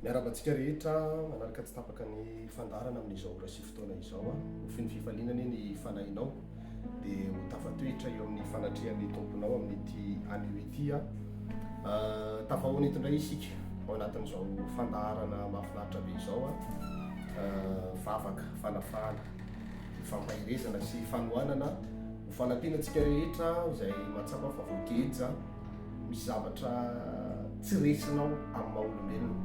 miarabantsika rehetra manaraka tsy tapaka ny fandarana amin'izao rasy fotoana izao a ofiny fifalinana ny fanahinao dia ho tafatoetra eo amin'ny fanatrehan'ny tomponao amin'ity anio ity a tafahoana eto indray isika ao anatin'izao fandarana mahafinaritra be izao a vavaka fanafahana fampahirezana sy fanohanana ho fanampianantsika rehetra izay mahatsapa fa voageja misy zavatra tsy resinao amin'ny maha-olombelona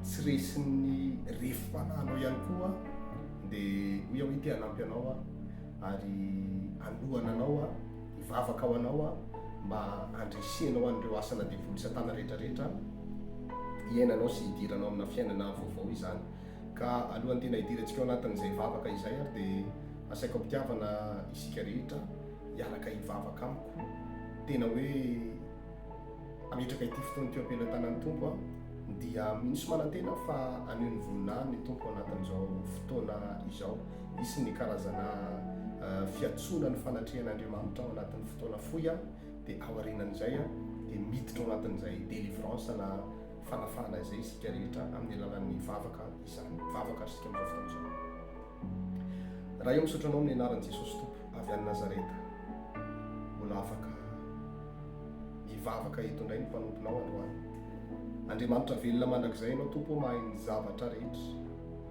tsy resin'ny refim-panahinao ihany koa dia ho iaho ity hanampy anao ary anohana anao hivavaka ao anao mba andresenao an'ireo asana devoly satana rehetrarehetra iainanao sy hidiranao amina fiainana vaovao izany. Ka alohan'ny tena hidirantsika ao anatin'izay vavaka izay ary dia asaiko ampitiavana isika rehetra hiaraka hivavaka amiko tena hoe ametraka ity fotoana teo ampelantanan'ny tompo dia misy manantena fa anio ny voninahiny ny tompo anatin'izao fotoana izao isy ny karazana fiatsona ny fanatrehan'Andriamanitra ao anatin'ny fotoana foy dia aorinan'izay dia miditra ao anatin'izay délivrance na fanafahana izay isika rehetra amin'ny alalan'ny vavaka izany vavaka arsika amin'izao fotoana izao. Raha eo misaotranao amin'ny anaran'i Jesosy Tompo avy any Nazareta mbola afaka hivavaka eto indray ny mpanomponao androany. Andriamanitra velona mandrakizay ianao Tompo mahay ny zavatra rehetra,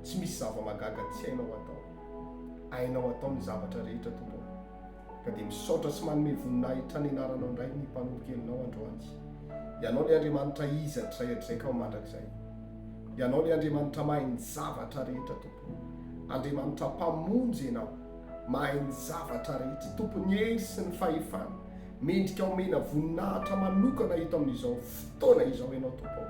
tsy misy zava-magaga tsy hainao atao, hainao atao ny zavatra rehetra Tompo, ka dia misaotra sy manome voninahitra ny anaranao indray ny mpanompokelinao androany. Ianao ilay Andriamanitra izatra edreka ao mandrakizay, ianao ilay Andriamanitra mahay ny zavatra rehetra Tompo, Andriamanitra mpamonjy ianao mahay ny zavatra rehetra Tompo, ny hery sy ny fahefana mendrika omena voninahitra manokana hito amin'izao fotoana izao ianao Tompo.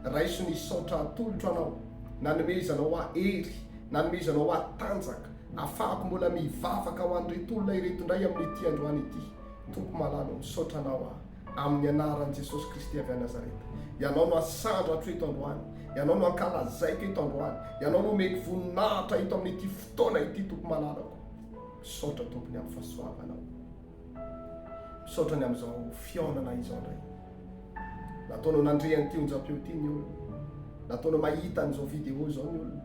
Raiso ny saotra atolotra anao, nanomezanao hery, nanomezanao tanjaka, afahako mbola mivavaka ho an'ireto olona ireto indray amin'ity androany ity. Tompo malalo misaotra anao amin'ny anaran'i Jesosy Kristy avy a Nazareta. Ianao no asandro hatreto androany, ianao no ankalazaiko eto androany, ianao no omeko voninahitra hito amin'ity fotoana ity Tompo malalako. Misaotra Tompony amin'ny fahasoavanao, misaotra ny amin'izao fiaonana izao indray. Nataonao nandrehan'ity onjam-peo ity ny olona, nataonao mahita an'izao vidéo izao ny olona,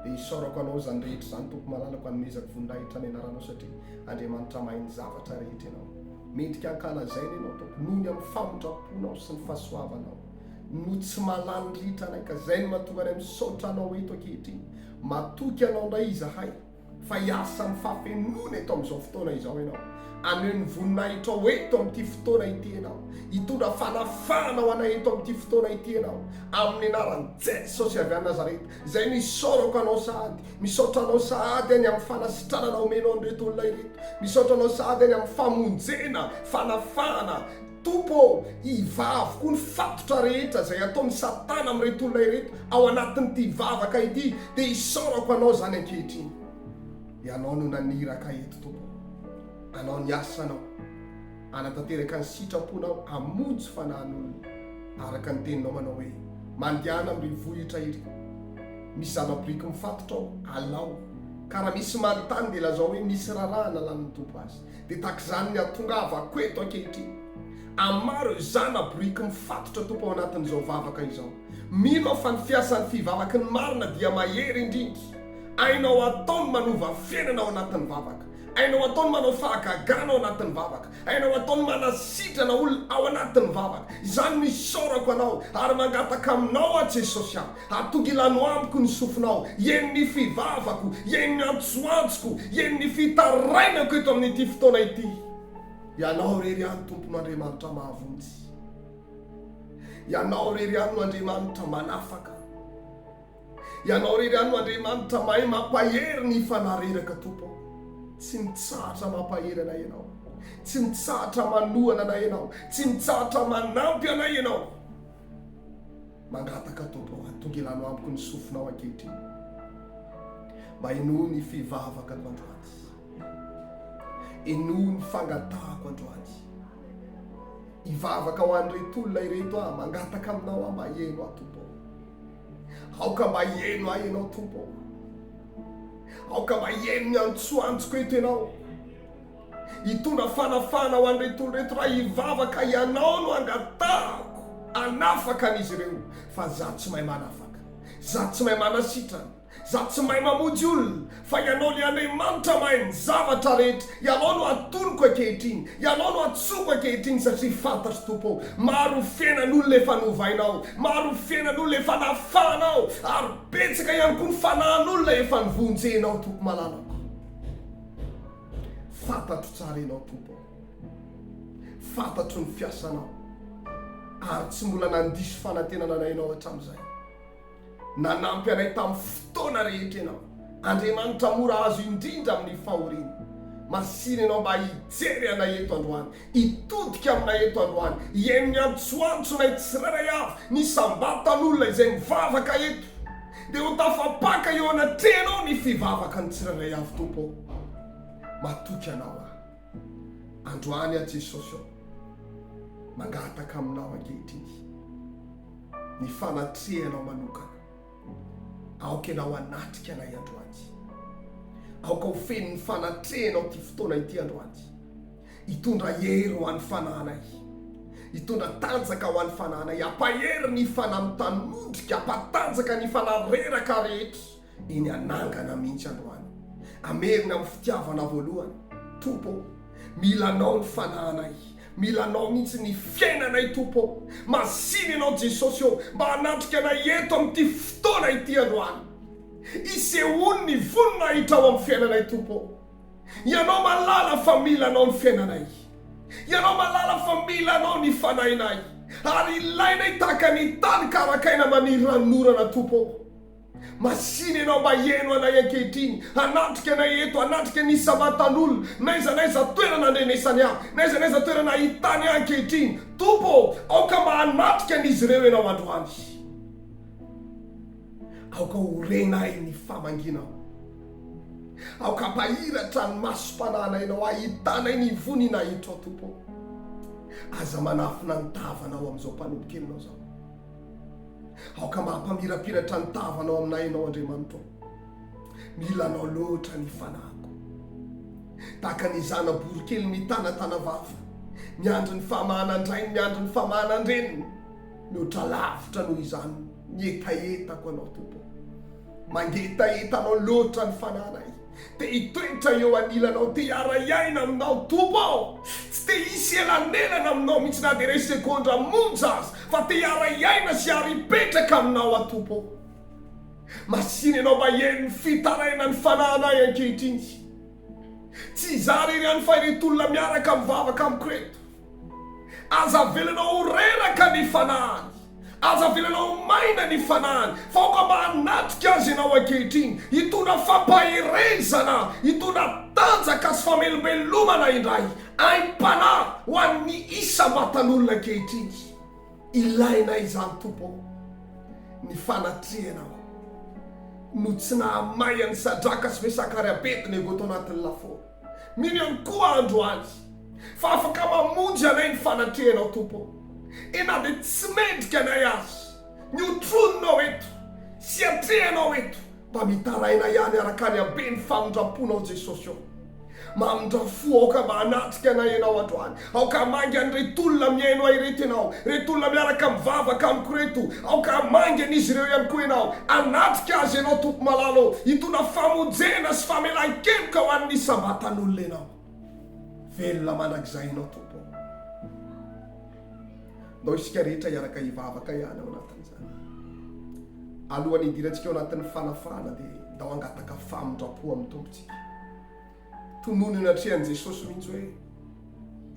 dia hisaorako anao zany rehetra izany Tompo malalako hanomezako voninahitra ny anaranao satria Andriamanitra mahay ny zavatra rehetra ianao. Mendrika ankalazaina ianao Tompo noho ny amin'ny famondraponao sy ny fahasoavanao, no tsy malany ritra anay, ka zay no mahatonga anay misaotra anao eto ankehitriny. Matoky anao indray izahay fa hiasa amin'ny fahafenona eto amin'izao fotoana izao ianao, aneo ny voninahitra ao eto amin'ity fotoana ity ianao, hitondra fanafahana ho anay eto amin'ity fotoana ity ianao, amin'ny anaran'i Jesosy avy any Nazareta. Zay misaorako anao sahady, misaotra anao sahady any amin'ny fanasitranana omenao an'ireto olona ireto, misaotra anao sahady any amin'ny famonjena fanafahana Tompo, hivavoko ny fatotra rehetra zay ataon'ny Satana amin'ireto olona ireto ao anatin'ity vavaka ity, dia hisaorako anao zany ankehitriny. Ianao no naniraka eto Tompo, anao ny asanao anatanteraka ny sitraponao hamonjy fanahin'olona araka ny teninao manao hoe mandehana amin'ny vohitra iry, misy zava-biriky mifatotra ao alao, ka raha misy manontany dia lazao hoe misy rarahana lanin'ny Tompo azy. Dia takizany ny atongavako eto ankehitriny amaro zana biriky mifatotra Tompo ao anatin'izao vavaka izao. Mino fa ny fiasan'ny fivavaka ny marina dia mahery indrindra, ainao ataony manova fiainana ao anatin'ny vavaka, ainao ataony manao fahagagana ao anatin'ny vavaka, ainao ataony manasitrana olona ao anatin'ny vavaka. Izany misaorako anao ary mangataka aminao a Jesosy hatonga ilano amiko ny sofinao, ieny ny fivavako, ieny ny antsoantsiko, ieny ny fitarainako eto amin'ity fotoana ity. Ianao rery any Tompon'Andriamanitra mahavonjy, ianao rery any no Andriamanitra manafaka, ianao rery any no Andriamanitra mahay mampahery ny fanareraka Tompo. Tsy mitsahatra mampahery anay ianao, tsy mitsahatra manohana anay ianao, tsy mitsahatra manampy anay ianao. Mangataka Tompo hatonga ilano amiko ny sofinao ankehitriny, mba inoho ny fivavaka androany, inoho ny fangatahako androany, hivavaka ho an'ireto olona ireto mangataka aminao mba hieno Tompo, aoka mba hieno ianao Tompo, aoka mba hieno ny antsoantsiko eto ianao, hitondra fanafana ho an'ireto olona ireto. Raha hivavaka ianao no angatahako anafaka an'izy ireo, fa za tsy mahay manafaka, za tsy mahay manasitrana, za tsy mahay mamonjy olona, fa ianao le Andriamanitra mahay ny zavatra rehetra. Ianao no atonoko ankehitriny, ianao no atsoko ankehitriny, satria fantatro Tompo maro fiainan'olona efa novainao, maro fiainan'olona efa nafanao, ary betsaka ihany koa ny fanahin'olona efa nivonjenao Tompo malalako. Fantatro tsara ianao Tompo, fantatro ny fiasanao, ary tsy mbola nandiso fanantenana anao hatramin'izay. Nanampy anay tamin'ny fotoana rehetra ianao. Andriamanitra mora azo indrindra amin'ny fahoriana. Masina ianao mba hijery anay eto androany, hitodika aminay eto androany, hiaino ny antsoantsonay tsirairay avy, ny sambatan'olona izay mivavaka eto, dia ho tafapaka eo anatrehanao ny fivavaka ny tsirairay avy Tompo. Matoky anao androany a Jesosy mangataka aminao ankehitriny ny fanatrehanao manokana. Aoka ianao anatrika anay androany, aoka ho feno ny fanatrehanao ty fotoana ity androany. Hitondra hery ho an'ny fanahinay, hitondra tanjaka ho an'ny fanahinay, ampahery ny fanamitanondrika, ampatanjaka ny fanareraka rehetra eny anangana mihitsy androany. Amerina amin'ny fitiavana voalohany Tompo, milanao ny fanahinay, milanao mihitsy ny fiainanay Tompo. Masina ianao Jesosy mba hanatrika anay eto amin'ity fotoana ity androany. Isehoany ny vonina hitra ao amin'ny fiainanay Tompo. Ianao malala fa milanao ny fiainanay, ianao malala fa milanao ny fanahinay, ary ilainay tahaka ny tany karakaina maniry ranorana Tompo. Masina ianao mba hiaino anay ankehitriny, hanatrika anay eto, hanatrika ny sabatan'olona, naiza toerana andrenesany ahy, naiza toerana ahitany ahy ankehitriny Tompo. Aoka mba hanatrika an'izy ireo ianao androany, aoka horenay ny famanginao, aoka mpahiratra ny masom-pananay ahitanay ny vonina hitra ao Tompo. Aza manafina ny tavanao amin'izao mpanompokelinao zao, aoka mampamirapiratra ny tavanao aminay ianao Andriamanitra. Milanao loatra ny fanahiko, tahaka ny zana-borikely mitanatana vava, miandry ny famahanandrainy, miandry ny famahanandreniny, mihoatra lavitra noho izany mietaetako anao Tompo. Mangetaetanao loatra ny fanahinay, te hitoetra eo anilanao, te hiara-iaina aminao Tompo. Tsy te hisy elanelana aminao mihitsy na dia ray sekondra monja azy, fa te hiara-iaina sy hiara-hipetraka aminao a Tompo. Masina ianao mba hiaino ny fitaraina ny fanahinay ankehitriny. Tsy zary iry any fa ireto olona miaraka mivavaka amiko reto. Aza velanao reraka ny fanahiny, aza velanao maina ny fanahiny, fa aoka mba hanatrika azy ianao ankehitriny, hitondra fampaherezana, hitondra tanjaka sy famelombelomana indray, aim-panahy ho an'ny isambatan'olona ankehitriny. Ilaina izany Tompo, ny fanatrehanao no tsy nahamay an'ny Sadraka sy Mesaka ary Abednego tao anatin'ny laforo. Mino ihany koa androany fa afaka mamonjy anay ny fanatrehanao Tompo. Ena dia tsy mendrika anay azy, ny otrononao eto, sy atrehanao eto, mba mitaraina ihany araka ny habe ny famondraponao Jesosy ao. Mamondrafo aoka mba hanatrika anay ianao androany, aoka mangy an'ireto olona miaino ahy reto ianao, reto olona miaraka mivavaka amiko reto, aoka mangy an'izy ireo ihany koa ianao, hanatrika azy ianao Tompo malalo, hitondra famonjena sy famelan-keloka ho an'ny sambatan'olona ianao. Velona mandrakizay ianao Tompo. Ndao isika rehetra hiaraka hivavaka ihany ao anatin'izany. Alohan'ny hidirantsika ao anatin'ny fanafahana dia ndao hangataka famondrapo amin'ny tompontsika. Tonono ny atrehan'i Jesosy mihitsy hoe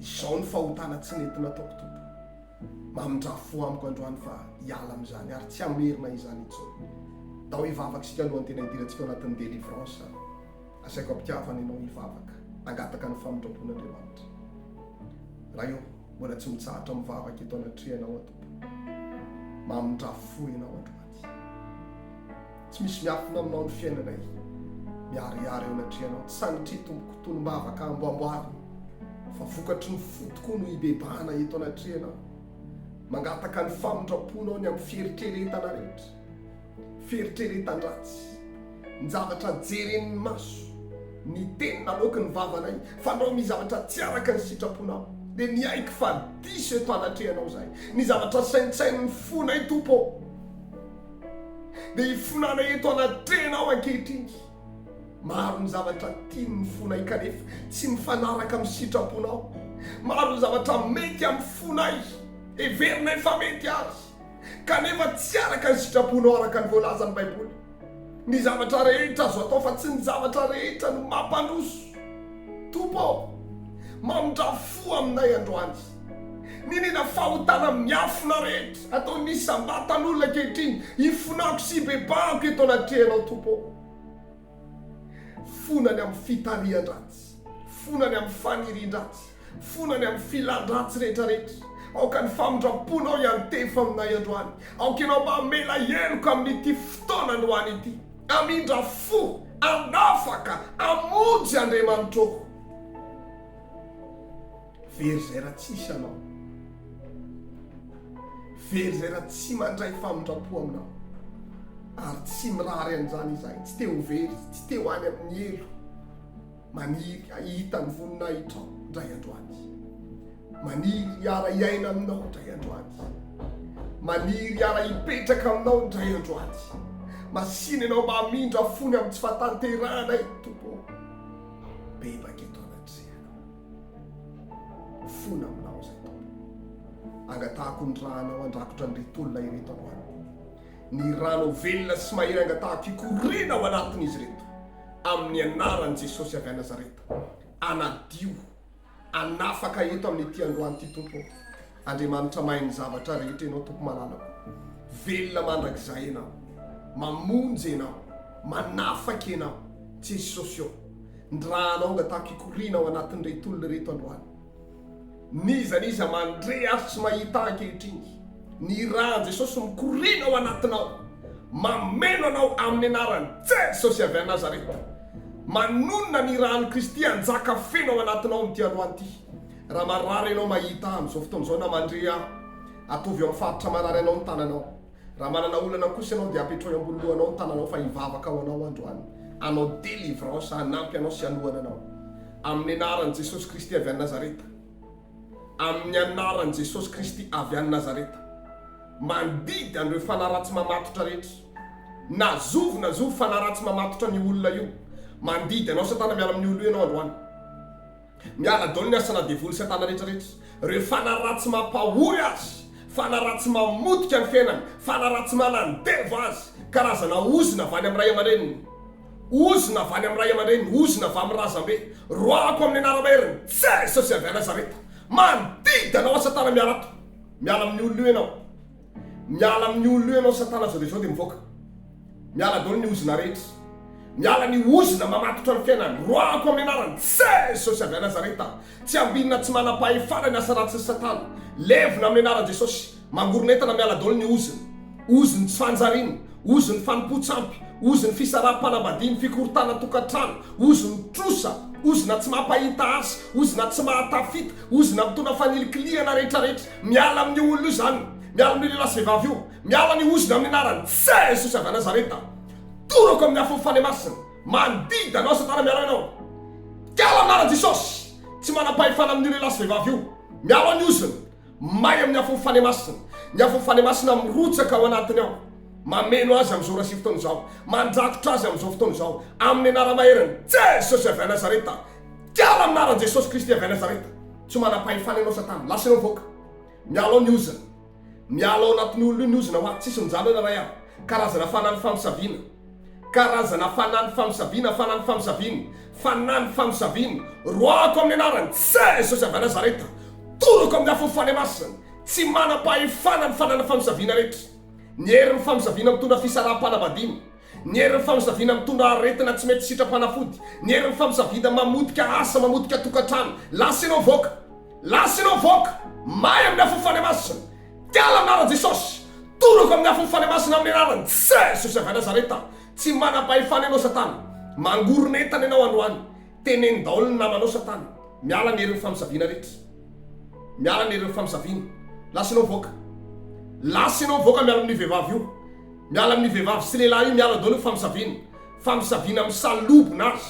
izao ny fahotana tsy nentina ataoko Tompo. Mamondrafo amiko androany fa hiala amin'izany ary tsy hamerina izany intsony. Ndao hivavaka isika alohan'ny tena hidirantsika ao anatin'ny délivrance. Asaiko ampitiavana ianao hivavaka, hangataka ny famondrapon'Andriamanitra. Raha io mbola tsy mitsahatra mivavaka eto anatrehanao a Tompo. Mamondrafo ianao androany. Tsy misy miafina aminao ny fiainanay, miariary eo anatrehanao, tsy sanitria tomboko tonom-bavaka amboamboarina, fa vokatry ny fotoko no hibebahana eto anatrehanao. Mangataka ny famondraponao ny amin'ny fieritreretana rehetra, fieritreretan-dratsy, ny zavatra jeren'ny maso, ny tenina loky ny vavanay, fa nao misy zavatra tsy araka ny sitraponao, dia niaiky fa diso eto anatrehanao zay. Ny zavatra saintsain'ny fonay Tompo, dia hifonana eto anatrenao ankehitriny. Maro ny zavatra tiany ny fonay kanefa tsy mifanaraka amin'ny sitraponao. Maro ny zavatra mety amin'ny fonay everina efa mety azy kanefa tsy araka ny sitraponao araka ny voalazan'ny Baiboly. Ny zavatra rehetra azo atao fa tsy ny zavatra rehetra no mampandroso. Tompo, mamotra fo aminay androany. Ninina fahotana miafina rehetra atao nisy sambatan'olona ankehitriny hifonako sy bebako eto anatrehanao tompo. Fonany amin'ny fitarihan-dratsy, fonany amin'ny fanirian-dratsy, fonany amin'ny filan-dratsy rehetrarehetra. Aoka ny famondraponao iantefa aminay androany. Aoka ianao mba mela heloka amin'ity fotoana androany ity. Amindra fo, anafaka, amonjy Andriamanitro. Very zay raha tsisy anao. Very zay raha tsy mandray famondrapo aminao. Ary tsy mirary an'izany izay. Tsy teo very, tsy teo any amin'ny elo. Maniry ahita ny voninahitra ndray androany. Maniry hiara hiaina aminao ndray androany. Maniry hiara hipetraka aminao ndray androany. Masiny ianao mba hamindra fony amin'ny tsy fahatanteranay tompo. Bebaka eto anatrehanao. Fona aminao zay tompo. Angatahako ny ranao andrakotra ny retolona ireto androany. Ny rano velona sy mahery angatahako ikorina ao anatin'izy reto. Amin'ny anaran'i Jesosy avy a Nazareta. Anadio, anafaka eto amin'ity androany ity tompo. Andriamanitra mahay ny zavatra rehetra ianao tompo malalako. Velona mandrakizay ianao. Mamonjy ianao, manafaka ianao, Jesosy eo. Ndranao angatahako ikorina ao anatin'ny retolona reto androany. Niza Andreas sy mahita ankehitriny. Ny rahan'i Jesosy mikorina ao anatinao. Mameno anao amin'ny anaran'i Jesosy avy a Nazareta. Manonona ny rahan'i Kristy anjaka feno ao anatinao amin'ity androany ity. Raha marary ianao mahita amin'izao fotoana izao namandrea, atovy eo amin'ny faritra marary anao ny tananao. Raha manana olana kosa ianao dia apetrao eo ambony lohanao ny tananao fa hivavaka ao anao androany. Anao délivrance, hanampy anao sy halohana anao. Amin'ny anaran'i Jesosy Kristy avy a Nazareta. Amin'ny anaran'i Jesosy Kristy avy a Nazareta. Mandidy an'ireo fanaratsy mamatotra rehetra. Nazovy fanaratsy mamatotra ny olona io. Mandidy anao Satana miala amin'ny olo io ianao androany. Miala daoly ny asana devoly Satana rehetrarehetra. Reo fanaratsy mampahory azy, fanaratsy mamotika ny fiainany, fanaratsy manandevo azy. Karazana ozina avy any amin'ny ray aman-dreniny. Ozina avy any amin'ny ray aman-dreniny, ozina avy amin'ny razambe. Roako amin'ny anara-maherin'ny Jesosy avy a Nazareta. Mandidy anao Satana miala ato. Miala amin'ny olo io ianao. Miala amin'ny olo io ianao Satana zao dia mivoaka. Miala daoly ny ozina rehetra. Miala ny ozina mamatotra ny fiainany. Roako amin'ny anaran'i Jesosy avy a Nazareta. Tsy ambinina tsy manam-pahefana ny asa ratsy Satana. Levina amin'ny anaran'i Jesosy. Mangoronetana miala daoly ny ozina. Oziny tsy fanjariana, oziny fanompo-tsampy, oziny fisaraha-panambadiany, fikorotana tokantrano, oziny trosa, ozina tsy mampahita azy, ozina tsy mahatafita, ozina mitondra fanilikiliana rehetrarehetra. Miala amin'ny olo io zany. Miala amin'ny lehilahy sy vehivavy io. Miala ny ozina amin'ny anaran'i Jesosy avy a Nazareta. Toroko amin'ny afo fanemasina. Mandidy anao Satana miala ianao. Miala anaran'i Jesosy. Tsy manam-pahefana amin'ny lehilahy sy vehivavy io. Miala ny ozina. May amin'ny afo fanemasina. Ny afo fanemasina mirotsaka ao anatiny ao. Mameno azy amin'izao raha sy fotoana izao. Mandrakotra azy amin'izao fotoana izao. Amin'ny anara-maherin'i Jesosy avy a Nazareta. Miala amin'ny anaran'i Jesosy Kristy avy a Nazareta. Tsy manam-pahefana ianao Satana. Lasa ianao voaka. Miala ao ny ozina. Miala ao anatin'ny olona io ny ozina hoa tsisy mijalona ray aho. Karazana fanany famisaviana. Karazana fanany famisaviana, fanany famisaviana, fanany famisaviana. Roako amin'ny anaran'i Jesosy avy a Nazareta. Toroko amin'ny afo fanemasina. Tsy manam-pahefana ny fanany famisaviana rehetra. Ny herin'ny famisaviana mitondra fisaraha-panambadiana. Ny herin'ny famisaviana mitondra aretina tsy mety sitrapanafody. Ny herin'ny famisaviana mamotika asa, mamotika tokantrano. Lasa ianao voaka. Lasa ianao voaka. May amin'ny afo fanemasina. Tiala amin'ny anaran'i Jesosy. Toroko amin'ny afo fanemasina amin'ny anaran'i Jesosy avy a Nazareta. Tsy manam-pahefana ianao Satana. Mangoronetana ianao androany. Teneny daoly ny namanao Satana. Miala ny herin'ny famisaviana rehetra. Miala ny herin'ny famisaviana. Lasa ianao voaka. Lasa ianao voaka miala amin'ny vehivavy io. Miala amin'ny vehivavy sy lehilahy io miala daoly ny famisaviana. Famisaviana misalobona azy.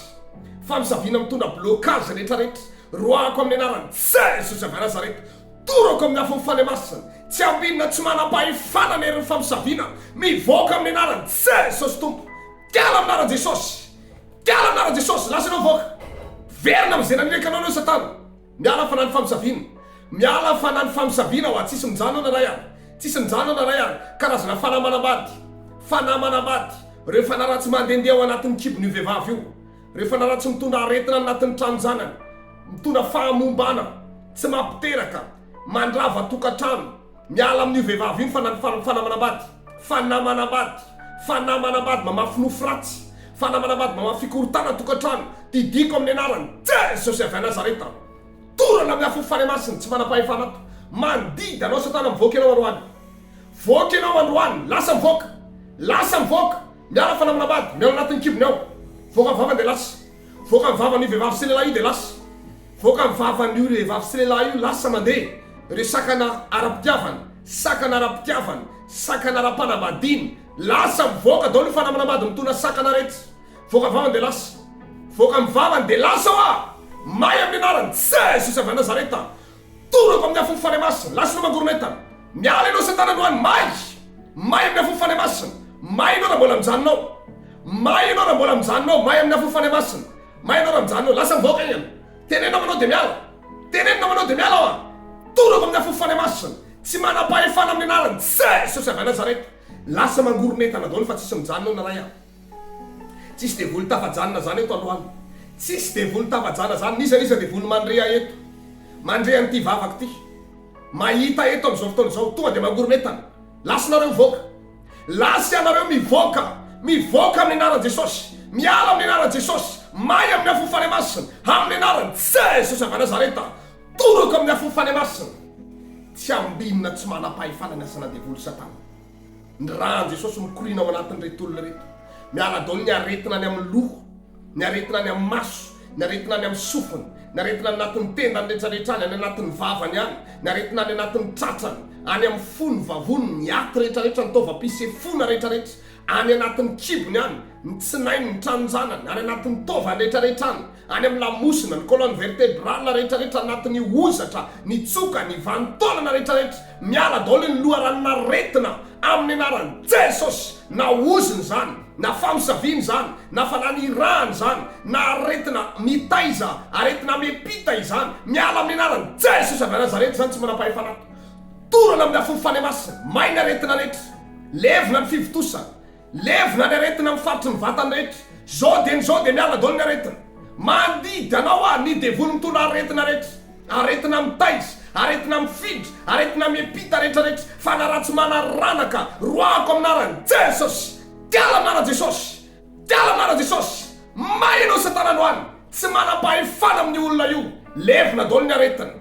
Famisaviana mitondra blocage rehetrarehetra. Roako amin'ny anaran'i Jesosy avy a Nazareta. Toroko amin'ny afo fanemasina. tsy ambinina tsy manam-pahefanana ery famisaviana mivoaka amin'ny anaran Jesosy tompo. Tiala aminaran Jesosy, tiala aminaran Jesosy. Lasa anao voaka verina amin'izay nanrekanao anao Satana. Miala fanany famisaviana, miala fanany famisaviana ho tsisy mijanona na ray ary, tsisy mijanona na ray ary. Karazana fanamanambady rehefa naratsy mandendeha ao anatin'ny kibon'io vehivavy io, rehefa naratsy mitondra aretina anatin'ny trano zanany, mitondra fahamombana, tsy mampiteraka, mandrava tokantrano, miala amin'io vehivavy io fanamanambady mamafy nofo ratsy, fanamanambady mamafy fikorotana tokantrano. Didiko amin'ny anarany Jesosy avy a Nazareta, torana amin'ny afofany masiny tsy manam-pahefanato. Mandidy anao Satana, mivoaka ianao androany, voaka ianao androany, lasa mivoaka, miala fanamanambady, miala anatin'ny kibony ao, voaka amin'ny vavany de lasa, voaka amin'ny vavan'io vehivavy sy lehilahy io de lasa, voaka amin'ny vavan'io vehivavy sy lehilahy io lasa mandeha. Re sakana ara-pitiavana, sakana ara-pitiavana, sakana ara-panambadiny, lasa mivoaka daholo fanamanambady mitondra sakana rehetra. Voaka amin'ny vavany de lasa, voaka amin'ny vavany de lasa hoa may amin'ny anarany Jesosy avy a Nazareta, torako amin'ny afofany masina. Lasa no mangoronetana, miala ianao Satana androany, may amin'ny afofany masina. May ianao raha mbola mijanonao, may ianao raha mbola mijanonao, may amin'ny afofany masina, may ianao raha mijanonao. Lasa mivoaka igny, tenenao manao de miala, tenenao manao de miala hoa, torako amin'ny afofany masina, tsy manam-pahefana amin'ny anarany Jesosy avy a Nazareta. Lasa mangoronetana daholo fa tsisy mijanonao na ray. Tsisy devoly tafajanona zany eto androany, tsisy devoly tafajanona zany. Nisaniza devoly mandrea eto, mandrea an'ity vavaka ty, mahita eto amin'izao fotoana izao, tonga de mangoronetana. Lasa nareo mivoaka, lasa anareo mivoaka amin'ny anaran Jesosy, miala amin'ny anaran Jesosy, may amin'ny afofany masina, amin'ny anaran Jesosy avy a Nazareta, torako amin'ny afofany masina. Tsy ambinina tsy manam-pahefana ny asana devoly Satana. Ny rahan Jesosy mikorina ao anatin'ny reto olona reto, miala daholo ny aretina any amin'ny loho, ny aretina any amin'ny maso, ny aretina any amin'ny sofiny, ny aretina any anatin'ny tendany rehetrarehetra any anatin'ny vavany any, ny aretina any anatin'ny tratrany, any amin'ny fony vavony, ny aty rehetrarehetra, ny tova-pisy fona rehetrarehetra, any anatin'ny kibony any, ny tsinainy, ny tranonjanany, any anatin'ny tovany rehetrarehetra any, any amin'ny lamosina, ny colonne vertébrale rehetrarehetra, anatin'ny ozatra, ny tsoka, ny vanitaolana rehetrarehetra, miala daholo ny loharanona retina amin'ny anaran'i Jesosy. Na oziny zany, na famisaviany zany, na fananirahany zany, na aretina mitaiza, aretina mepita izany, miala amin'ny anaran'i Jesosy avy a Nazareta zany tsy manam-pahefanato. Torana amin'ny afofany masina, may ny aretina rehetra, levina ny fivitosana, levina ny aretina amin'ny faritry ny vatany rehetra. Zao de miala daholo ny aretina. Mandidy anao ny devoly mitondra aretina rehetra, aretina mitaiza, aretina mifidry, aretina miepita rehetrarehetra, fa na ratsy manaranaka, roako amin'ny anaran'i Jesosy. Tiala amin'ny anaran Jesosy, tiala amin'ny anaran Jesosy. May ianao Satana androany, tsy manam-pahefana amin'ny olona io, levina daholo ny aretina.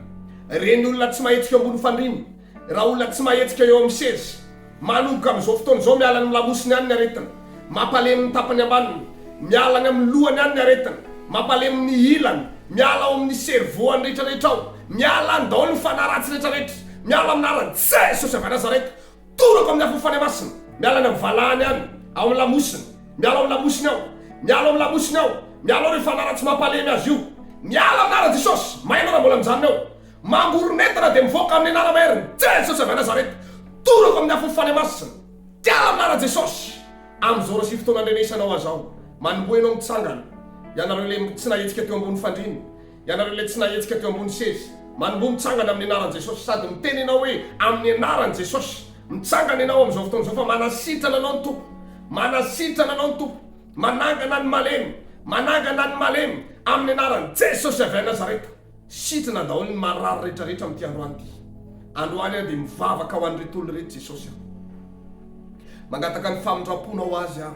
Reny olona tsy mahetsika eo ambony fandriny, raha olona tsy mahetsika eo amin'ny sezy, manomboka amin'izao fotoana izao miala ny lamosiny any ny aretina, mampalemy ny tapany ambaniny, miala ny amin'ny lohany any ny aretina, mampalemy ny ilany, miala ao amin'ny servoany rehetrarehetra ao, miala ny daholo ny fanaratsy rehetrarehetra, miala amin'ny anaran'i Jesosy avy a Nazareta, torako amin'ny afofany masina, miala ny amin'ny valahany any, ao amin'ny lamosiny, miala ao amin'ny lamosiny ao, miala ao amin'ny lamosiny ao, miala ao rehefa fanaratsy mampalemy azy io, miala amin'ny anaran'i Jesosy. May ianao raha mbola mijanona ao, mangoronetana de mivoaka amin'ny anara maherin'i Jesosy avy a Nazareta, torako amin'ny afofany masina, tiala amin'ny anaran'i Jesosy. Amin'izao rasy fotoana andrenesanao azao, manomboa ianao mitsangana, ianareo le tsy nahetsika teo ambony fandriny, ianareo le tsy nahetsika teo ambony sezy, manomboa mitsangana amin'ny anaran'i Jesosy, sady miteny ianao hoe amin'ny anaran'i Jesosy. Mitsangana ianao amin'izao fotoana izao fa manasitrana anao ny tompo, manasitrana anao ny tompo, manangana ny malemy, manangana ny malemy amin'ny anaran'i Jesosy avy a Nazareta. Sitrana daholo ny marary rehetrarehetra amin'ity androany ity. Androany dia mivavaka ho an'ireto olona rehetra Jesosy aho. Mangataka ny famindrapona ho azy aho.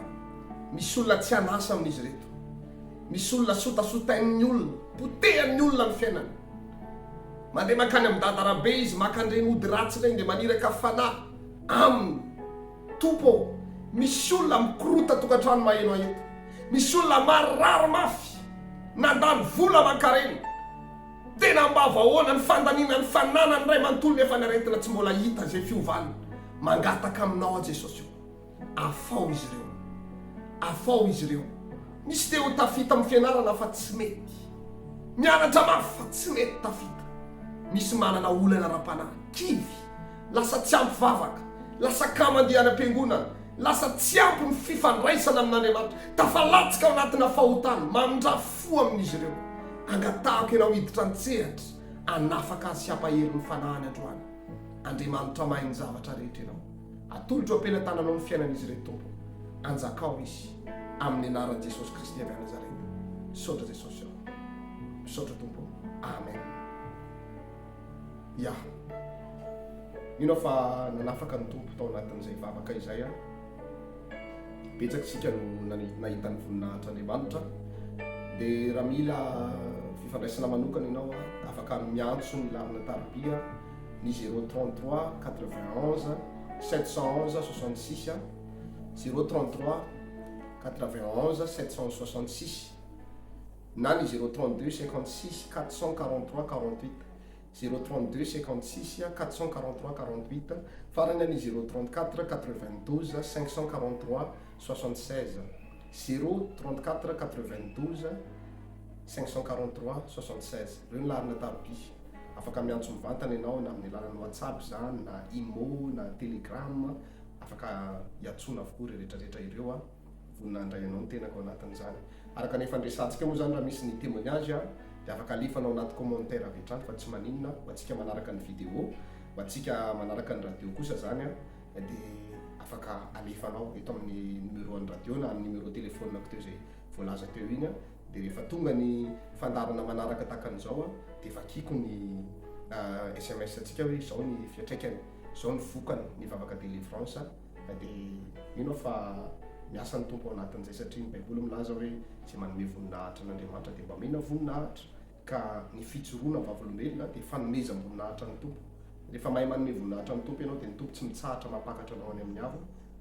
Misy olona tsy hanasa amin'izy reto. Misy olona sotasotain'ny olona, potehan'ny olona ny fiainany. Mandeha makany amin'ny dadarabe izy, makandreny ody ratsy regny dia maniraka fanahy aminy. Tompo, misy olona mikorota tokantrano maheno eto. Misy olona marary mafy, nandany vola mankareny. Tena mba vahoana ny fandaniana ny fananany ray manontolo nefa ny aretina tsy mbola hita zay fiovaliny. Mangataka aminao a Jesosy io. Afao izy ireo. Afao izy ireo. Misy teo tafita amin'ny fianarana fa tsy mety. Mianatra mafy fa tsy mety tafita. Misy manana olana ra-panahy, kivy, lasa tsy ampy vavaka, lasa kamandiana am-piangonana, lasa tsy ampy ny fifandraisana amin'Andriamanitra, tafalatsika ao anatina fahotana, mandrafo amin'izy ireo. Angatahako ianao hiditra an-tsehatra, anafaka azy sy ampahero ny fanahany androany. Andriamanitra mahay ny zavatra rehetra ianao. Atolotro ampelantananao ny fiainan'izy ireo tompo. Anjakao izy amin'ny anaran'i Jesosy Kristy avy Nazareta. Misaotra Jesosy ao. Misaotra tompo. Amen. Ya. Mino fa nanafaka ny tompo tao anatin'izay vavaka izay a. Betsaka sika no nahita ny voninahitran'Andriamanitra. Dia raha mila fifandraisana manokana ianao afaka miantso ny lalina tarobia ny 033 91 711 66 033 91 766 na ny 032 56 443 48 032 56 443 48 farany ny 034 92 543 76 034 92 543 76 reo ny larina tarobia. Afaka miantso mivantana ianao na amin'ny alalan'ny WhatsApp zany na Imo na Telegram, afaka iatsona avokoa rehetrarehetra ireo a voninandray ianao ny tenako ao anatin'izany. Araka ny fandresantsika moa zany raha misy ny témoignage dia afaka alefanao anaty commentaire avy hatrany fa tsy maninona ho antsika manaraka ny vidéo, ho antsika manaraka ny radio kosa zany a dia afaka alefanao eto amin'ny numéro ny radio na amin'ny numéro téléphone-nako teo zay voalaza teo iny a. Dia rehefa tonga ny fandarana manaraka takan'izao a dia vakiko ny SMS atsika hoe zao ny fiatraikany, zao ny vokany ny vavaka délivrance. Dia mino fa miasa ny tompo ao anatin'izay satria ny baiboly milaza hoe zay manome voninahitra n'Andriamanitra dia mba mena voninahitra, ka ny fitsoroana vavolombelona dia fanomezam-boninahitra ny tompo. Rehefa mahay manome voninahitra ny tompo ianao dia ny tompo tsy mitsahatra mampakatra anao any amin'ny avo,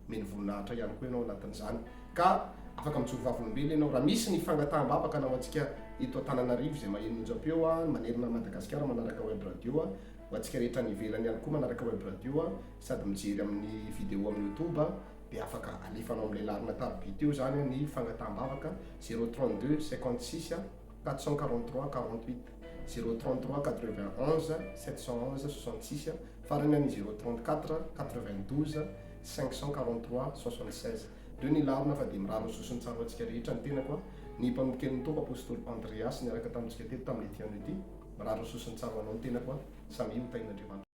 meny voninahitra ihany koa ianao anatin'izany. Ka afaka mitsoro vavolombelona ianao raha misy ny fangataham-bavaka na ho antsika eto Antananarivo zay maheno onjam-peo a manerana Madagasikara manaraka web radio a, ho antsika rehetra ny ivelany ihany koa manaraka web radio a, sady mijery amin'ny vidéo amin'ny YouTube dia afaka alefanao amin'ilay larina tarobia teo zany ny fangataham-bavaka 032 56 443 48 033 91 711 66 farany ny 034 92 543 76 reo ny larina fa dia miraro sosiny tsara ho antsika rehetra ny tenako a. Ny mpanombokel'ny tompo Apostoly Andreas niaraka tamintsika teto tamin'ity ano ity, miraro sosiny tsara ho anao ny tenako a. Samy io tain'Andriamanitra.